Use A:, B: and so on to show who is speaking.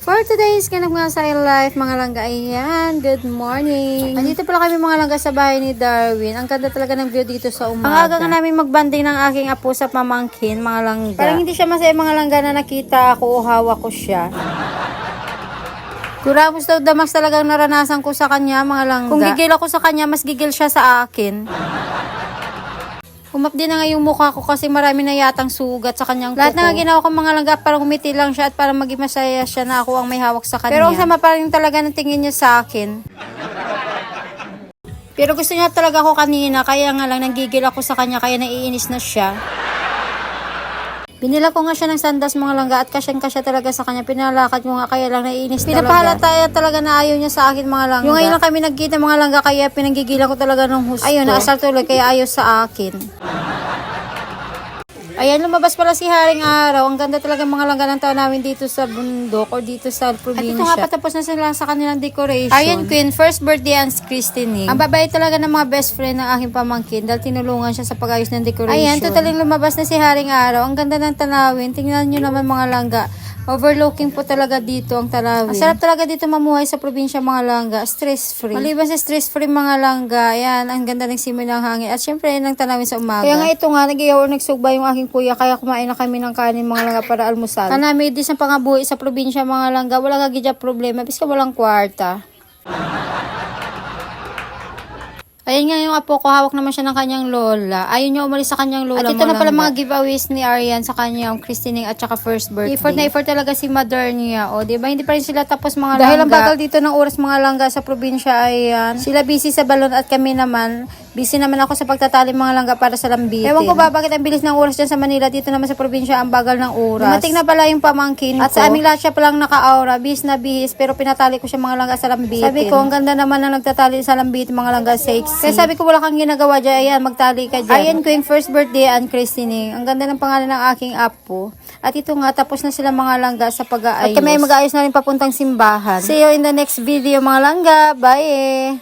A: For today's ganap nga sa life, mga langga, ayan, good morning. Andito pala kami mga langga sa bahay ni Darwin. Ang ganda talaga ng view dito sa umaga. Ang aga nga namin magbanding ng aking apo sa pamangkin, mga langga. Parang hindi siya masaya mga langga na nakita ako o hawak ko siya. Kuramos daw damas talagang naranasan ko sa kanya, mga langga. Kung gigil ako sa kanya, mas gigil siya sa akin. Umapdi na nga yung mukha ko kasi marami na yatang sugat sa kanyang kuko. Lahat na nga ginawa ko mga langga, parang umiti lang siya at parang maging masaya siya na ako ang may hawak sa kanya. Pero ang sama pa rin talaga ng tingin niya sa akin. Pero gusto niya talaga ako kanina, kaya nga lang nanggigil ako sa kanya, kaya naiinis na siya. Binila ko nga siya ng sandas mga langga at kasyang-kasya talaga sa kanya. Pinalakad ko nga kaya lang naiinis talaga. Pinapahalata talaga na ayaw niya sa akin mga langga. Yung ngayon lang kami nagkita mga langga kaya pinanggigilan ko talaga ng husto. Ayun, naasar tuloy kaya ayaw sa akin. Ayan, lumabas pala si Haring Araw. Ang ganda talaga mga langga ng taon namin dito sa bundok o dito sa probinsya. At ito nga patapos na sila sa kanilang decoration. Aryan Queen, first birthday and christening. Ang babae talaga ng mga best friend ng aking pamangkin dahil tinulungan siya sa pag-ayos ng decoration. Ayan, totaling lumabas na si Haring Araw. Ang ganda ng tanawin. Tingnan nyo naman mga langga. Overlooking po talaga dito ang tanawin. Ang sarap talaga dito mamuhay sa probinsya mga langga. Stress-free. Maliban sa stress-free mga langga, ayan, ang ganda ng simoy ng hangin. At syempre, ng tanawin sa umaga. Kaya nga ito nga, nag-iyaw o nagsugba yung aking kuya. Kaya kumain na kami ng kanin mga langga para almusal. Kanami din sa pangabuhi sa probinsya mga langga. Wala kagidya problema. Biska walang kwarta. Ayan nga yung apo ko, hawak naman siya ng kanyang lola. Ayaw niya umalis sa kanyang lola. At ito na pala mga giveaways ni Aryan sa kanyang christening at saka first birthday. Effort talaga si mother niya. O, diba? Hindi pa rin sila tapos mga langga. Dahil ang bagal dito ng oras mga langga sa probinsya, ayan. Sila busy sa balon at kami naman. Busy naman ako sa pagtatali mga langga para sa lambitin. Ewan ko ba bakit ang bilis ng oras dyan sa Manila. Dito naman sa probinsya ang bagal ng oras. Dumating na pala yung pamangkin ko. At sa aming lahat siya palang naka-aura. Bihis na bihis. Pero pinatali ko siya mga langga sa lambitin. Sabi ko, ang ganda naman na nagtatali sa lambitin mga langga, sexy. Kaya sabi ko, wala kang ginagawa dyan. Ayan, magtali ka dyan. Ayan ko yung first birthday and christening. Ang ganda ng pangalan ng aking apo. At ito nga, tapos na sila mga langga sa pag-aayos. At kami ay mag-aayos na rin papuntang simbahan. See you in the next video mga langga. Bye!